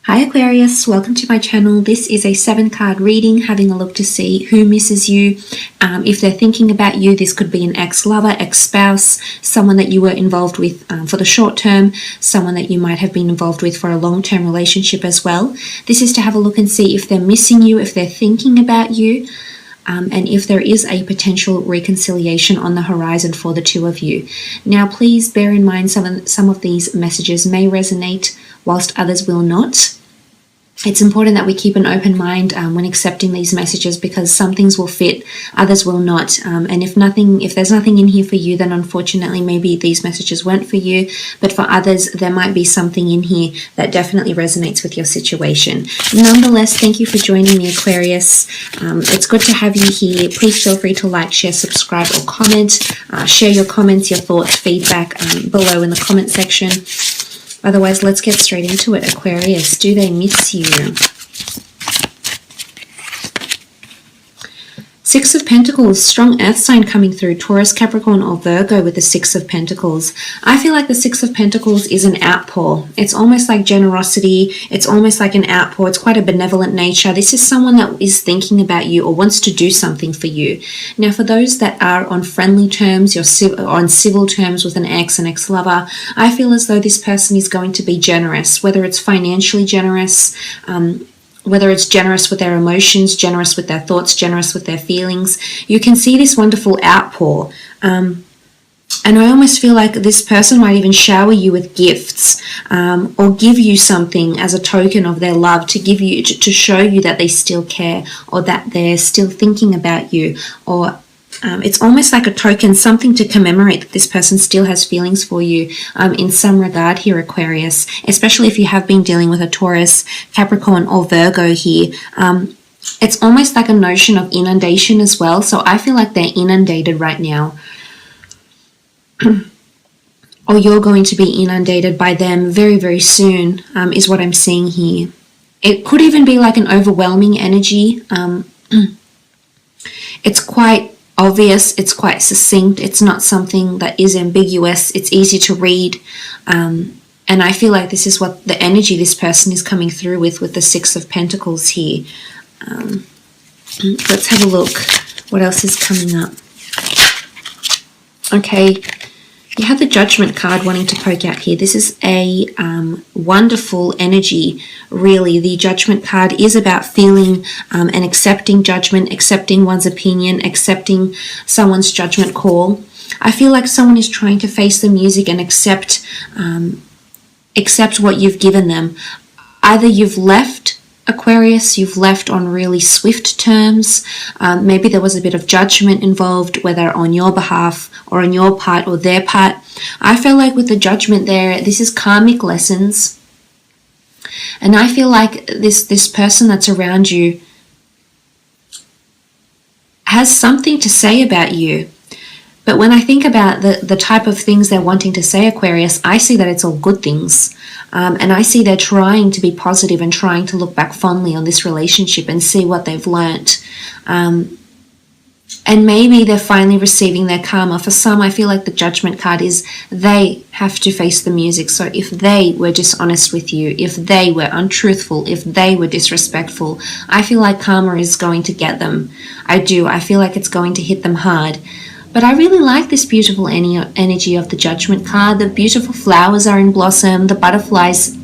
Hi Aquarius, welcome to my channel. This is a 7-card reading, having a look to see who misses you. If they're thinking about you, this could be an ex-lover, ex-spouse, someone that you were involved with for the short term, someone that you might have been involved with for a long-term relationship as well. This is to have a look and see if they're missing you, if they're thinking about you, and if there is a potential reconciliation on the horizon for the two of you. Now, please bear in mind some of these messages may resonate whilst others will not. It's important that we keep an open mind when accepting these messages, because some things will fit, others will not. And if there's nothing in here for you, then unfortunately maybe these messages weren't for you. But for others, there might be something in here that definitely resonates with your situation. Nonetheless, thank you for joining me, Aquarius. It's good to have you here. Please feel free to like, share, subscribe, or comment. Share your comments, your thoughts, feedback below in the comment section. Otherwise, let's get straight into it. Aquarius, do they miss you? Six of Pentacles, strong earth sign coming through, Taurus, Capricorn, or Virgo with the Six of Pentacles. I feel like the Six of Pentacles is an outpour. It's almost like generosity. It's almost like an outpour. It's quite a benevolent nature. This is someone that is thinking about you or wants to do something for you. Now, for those that are on friendly terms, you're on civil terms with an ex-lover, I feel as though this person is going to be generous, whether it's financially generous, whether it's generous with their emotions, generous with their thoughts, generous with their feelings. You can see this wonderful outpour. And I almost feel like this person might even shower you with gifts, or give you something as a token of their love, to give you, to show you that they still care, or that they're still thinking about you, or it's almost like a token, something to commemorate that this person still has feelings for you in some regard here, Aquarius, especially if you have been dealing with a Taurus, Capricorn, or Virgo here. It's almost like a notion of inundation as well. So I feel like they're inundated right now. Or you're going to be inundated by them very, very soon, is what I'm seeing here. It could even be like an overwhelming energy. It's quite obvious, it's quite succinct, it's not something that is ambiguous, it's easy to read, and I feel like this is what the energy this person is coming through with the Six of Pentacles here. Let's have a look what else is coming up. Okay, you have the Judgment card wanting to poke out here. This is a wonderful energy, really. The Judgment card is about feeling and accepting judgment, accepting one's opinion, accepting someone's judgment call. I feel like someone is trying to face the music and accept what you've given them. Either you've left, Aquarius, you've left on really swift terms. Maybe there was a bit of judgment involved, whether on your behalf or on your part or their part. I feel like with the Judgment there, this is karmic lessons. And I feel like this person that's around you has something to say about you. But when I think about the type of things they're wanting to say, Aquarius, I see that it's all good things. And I see they're trying to be positive and trying to look back fondly on this relationship and see what they've learnt. And maybe they're finally receiving their karma. For some, I feel like the Judgment card is they have to face the music. So if they were dishonest with you, if they were untruthful, if they were disrespectful, I feel like karma is going to get them. I do. I feel like it's going to hit them hard. But I really like this beautiful energy of the Judgment card. The beautiful flowers are in blossom. The butterflies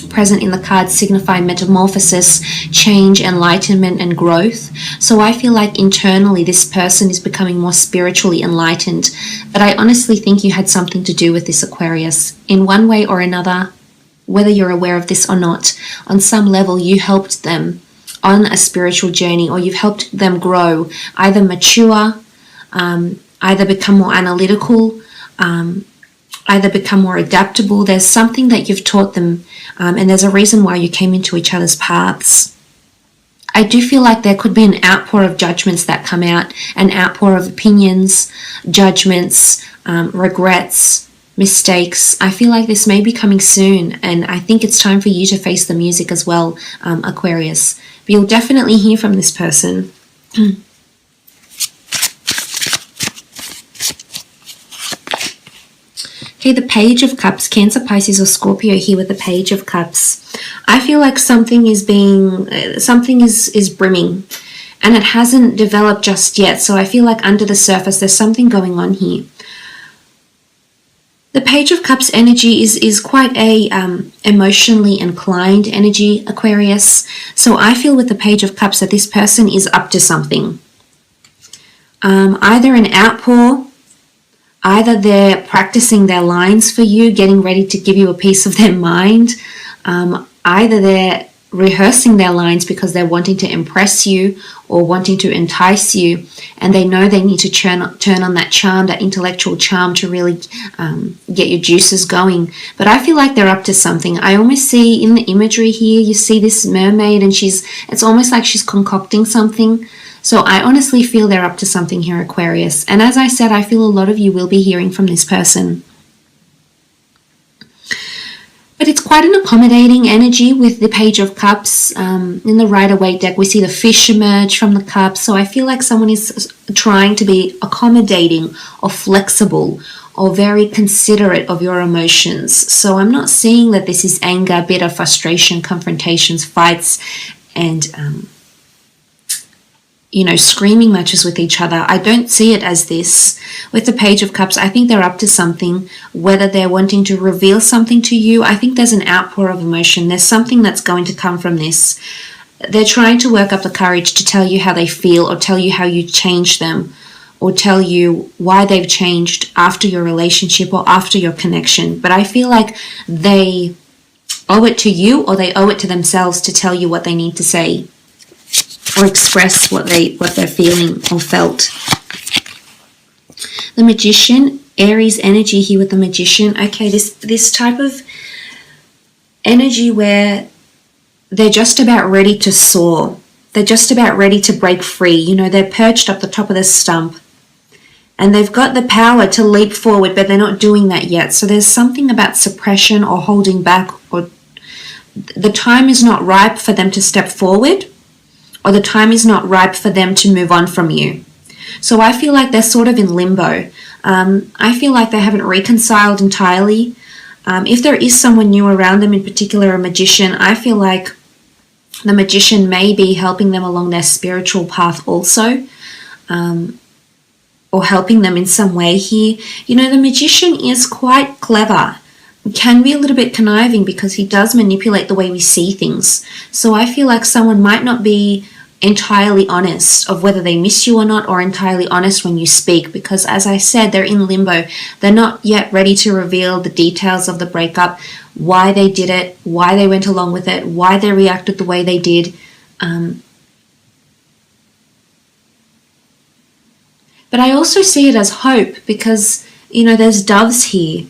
present in the card signify metamorphosis, change, enlightenment, and growth. So I feel like internally this person is becoming more spiritually enlightened. But I honestly think you had something to do with this, Aquarius. In one way or another, whether you're aware of this or not, on some level you helped them on a spiritual journey, or you've helped them grow, either mature, either become more analytical, either become more adaptable. There's something that you've taught them, and there's a reason why you came into each other's paths. I do feel like there could be an outpour of judgments that come out, an outpour of opinions, judgments, regrets, mistakes. I feel like this may be coming soon, and I think it's time for you to face the music as well, Aquarius. But you'll definitely hear from this person. Okay, the Page of Cups, Cancer, Pisces, or Scorpio here with the Page of Cups. I feel like something is brimming, and it hasn't developed just yet. So I feel like under the surface, there's something going on here. The Page of Cups energy is quite a emotionally inclined energy, Aquarius. So I feel with the Page of Cups that this person is up to something. Either an outpour, either they're practicing their lines for you, getting ready to give you a piece of their mind. Either they're rehearsing their lines because they're wanting to impress you or wanting to entice you, and they know they need to turn on that charm, that intellectual charm, to really get your juices going. But I feel like they're up to something. I almost see in the imagery here, you see this mermaid, and it's almost like she's concocting something. So I honestly feel they're up to something here, Aquarius. And as I said, I feel a lot of you will be hearing from this person. But it's quite an accommodating energy with the Page of Cups. In the Rider-Waite deck, we see the fish emerge from the cups. So I feel like someone is trying to be accommodating or flexible or very considerate of your emotions. So I'm not seeing that this is anger, bitter, frustration, confrontations, fights, and screaming matches with each other. I don't see it as this. With the Page of Cups, I think they're up to something, whether they're wanting to reveal something to you. I think there's an outpour of emotion. There's something that's going to come from this. They're trying to work up the courage to tell you how they feel, or tell you how you changed them, or tell you why they've changed after your relationship or after your connection. But I feel like they owe it to you, or they owe it to themselves to tell you what they need to say, or express what they're feeling or felt. The Magician, Aries energy here with the Magician. Okay, this type of energy where they're just about ready to soar. They're just about ready to break free. They're perched up the top of the stump, and they've got the power to leap forward, but they're not doing that yet. So there's something about suppression or holding back, or the time is not ripe for them to step forward, or the time is not ripe for them to move on from you. So I feel like they're sort of in limbo. I feel like they haven't reconciled entirely. If there is someone new around them, in particular a magician, I feel like the magician may be helping them along their spiritual path also, or helping them in some way here. The magician is quite clever. Can be a little bit conniving because he does manipulate the way we see things. So I feel like someone might not be entirely honest of whether they miss you or not, or entirely honest when you speak, because as I said, they're in limbo. They're not yet ready to reveal the details of the breakup, why they did it, why they went along with it, why they reacted the way they did. But I also see it as hope, because there's doves here,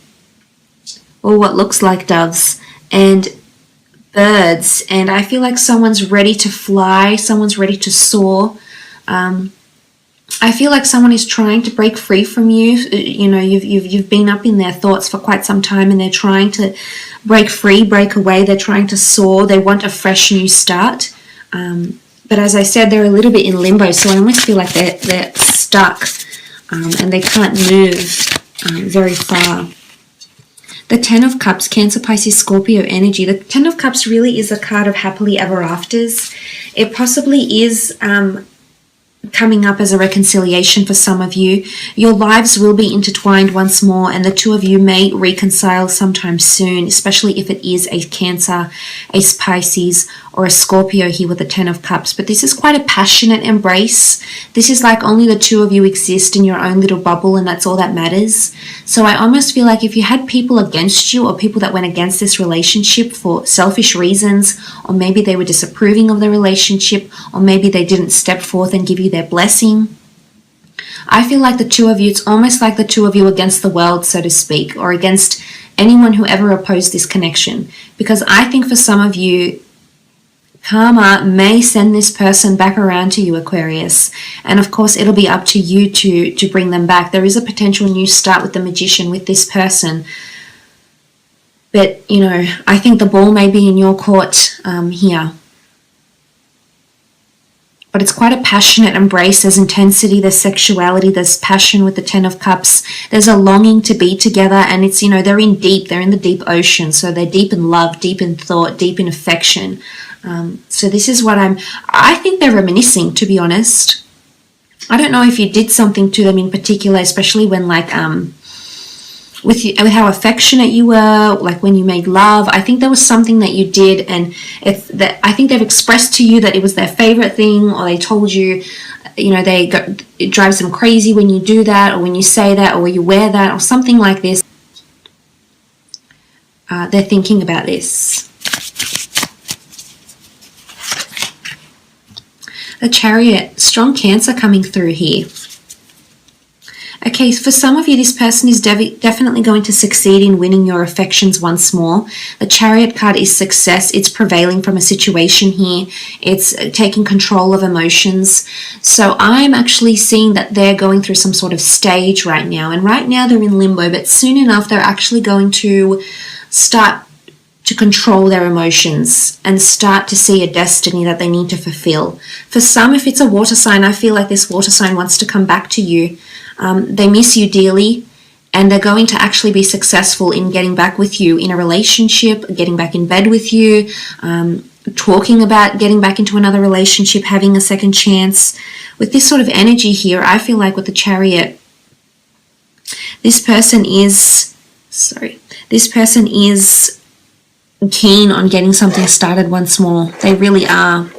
or what looks like doves, and birds, and I feel like someone's ready to fly, someone's ready to soar. I feel like someone is trying to break free from you. You've been up in their thoughts for quite some time, and they're trying to break free, break away. They're trying to soar. They want a fresh new start. But as I said, they're a little bit in limbo, so I almost feel like they're stuck, and they can't move very far. The Ten of Cups, Cancer, Pisces, Scorpio energy. The Ten of Cups really is a card of happily ever afters. It possibly is coming up as a reconciliation for some of you. Your lives will be intertwined once more, and the two of you may reconcile sometime soon, especially if it is a Cancer, a Pisces, or a Scorpio here with the Ten of Cups. But this is quite a passionate embrace. This is like only the two of you exist in your own little bubble, and that's all that matters. So I almost feel like if you had people against you, or people that went against this relationship for selfish reasons, or maybe they were disapproving of the relationship, or maybe they didn't step forth and give you their blessing, I feel like the two of you, it's almost like the two of you against the world, so to speak, or against anyone who ever opposed this connection. Because I think for some of you, karma may send this person back around to you, Aquarius. And of course, it'll be up to you to bring them back. There is a potential new start with the Magician, with this person. But, I think the ball may be in your court here. but it's quite a passionate embrace. There's intensity, there's sexuality, there's passion with the Ten of Cups. There's a longing to be together, and it's, they're in the deep ocean. So they're deep in love, deep in thought, deep in affection. So this is what I think they're reminiscing, to be honest. I don't know if you did something to them in particular, especially when with how affectionate you were, like when you made love. I think there was something that you did, and I think they've expressed to you that it was their favorite thing, or they told you, it drives them crazy when you do that, or when you say that, or you wear that, or something like this. They're thinking about this. The Chariot, strong Cancer coming through here. Okay, for some of you, this person is definitely going to succeed in winning your affections once more. The Chariot card is success. It's prevailing from a situation here. It's taking control of emotions. So I'm actually seeing that they're going through some sort of stage right now. And right now they're in limbo, but soon enough they're actually going to start to control their emotions and start to see a destiny that they need to fulfill. For some, if it's a water sign, I feel like this water sign wants to come back to you. They miss you dearly, and they're going to actually be successful in getting back with you in a relationship, getting back in bed with you, talking about getting back into another relationship, having a second chance. With this sort of energy here, I feel like with the Chariot, this person is keen on getting something started once more. They really are.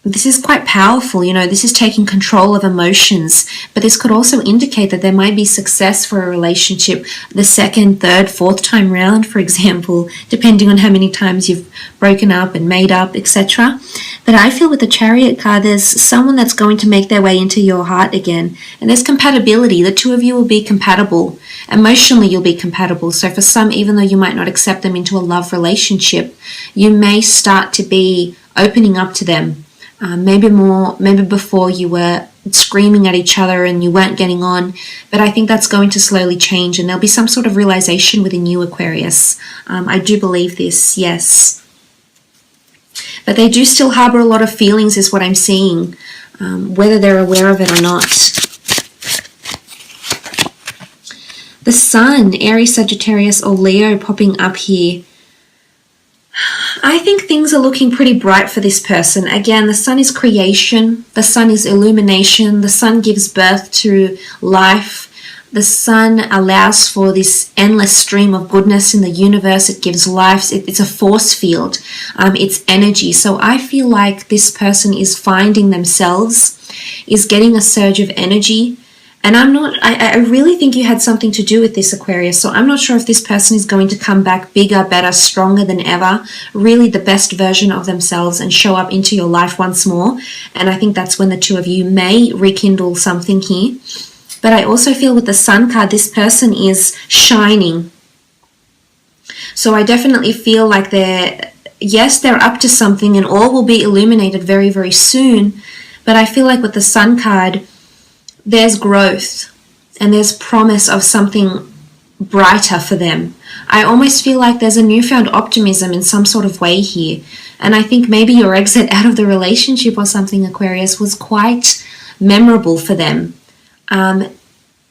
This is quite powerful, this is taking control of emotions, but this could also indicate that there might be success for a relationship the second, third, fourth time round, for example, depending on how many times you've broken up and made up, etc. But I feel with the Chariot card, there's someone that's going to make their way into your heart again, and there's compatibility. The two of you will be compatible. Emotionally, you'll be compatible. So for some, even though you might not accept them into a love relationship, you may start to be opening up to them. Maybe before you were screaming at each other and you weren't getting on, but I think that's going to slowly change, and there'll be some sort of realization within you, Aquarius. I do believe this, yes. But they do still harbor a lot of feelings is what I'm seeing, whether they're aware of it or not. The Sun, Aries, Sagittarius, or Leo popping up here. I think things are looking pretty bright for this person. Again, the Sun is creation. The Sun is illumination. The Sun gives birth to life. The Sun allows for this endless stream of goodness in the universe. It gives life. It's a force field. It's energy. So I feel like this person is finding themselves, is getting a surge of energy. And I really think you had something to do with this, Aquarius. So I'm not sure if this person is going to come back bigger, better, stronger than ever, really the best version of themselves, and show up into your life once more. And I think that's when the two of you may rekindle something here. But I also feel with the Sun card, this person is shining. So I definitely feel like they're up to something, and all will be illuminated very, very soon. But I feel like with the Sun card, there's growth and there's promise of something brighter for them. I almost feel like there's a newfound optimism in some sort of way here. And I think maybe your exit out of the relationship or something, Aquarius, was quite memorable for them. And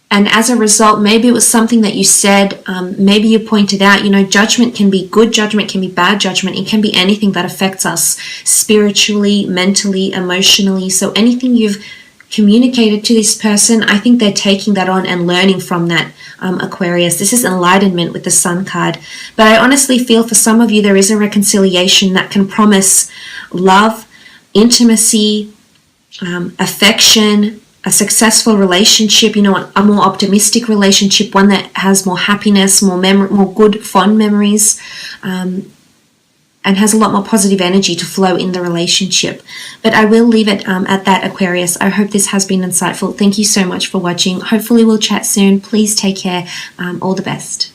as a result, maybe it was something that you said, maybe you pointed out, judgment can be good judgment, can be bad judgment. It can be anything that affects us spiritually, mentally, emotionally. So anything you've communicated to this person, I think they're taking that on and learning from that, Aquarius. This is enlightenment with the Sun card. But I honestly feel for some of you, there is a reconciliation that can promise love, intimacy, affection, a successful relationship, a more optimistic relationship, one that has more happiness, more good, fond memories, and has a lot more positive energy to flow in the relationship. But I will leave it at that, Aquarius. I hope this has been insightful. Thank you so much for watching. Hopefully we'll chat soon. Please take care. All the best.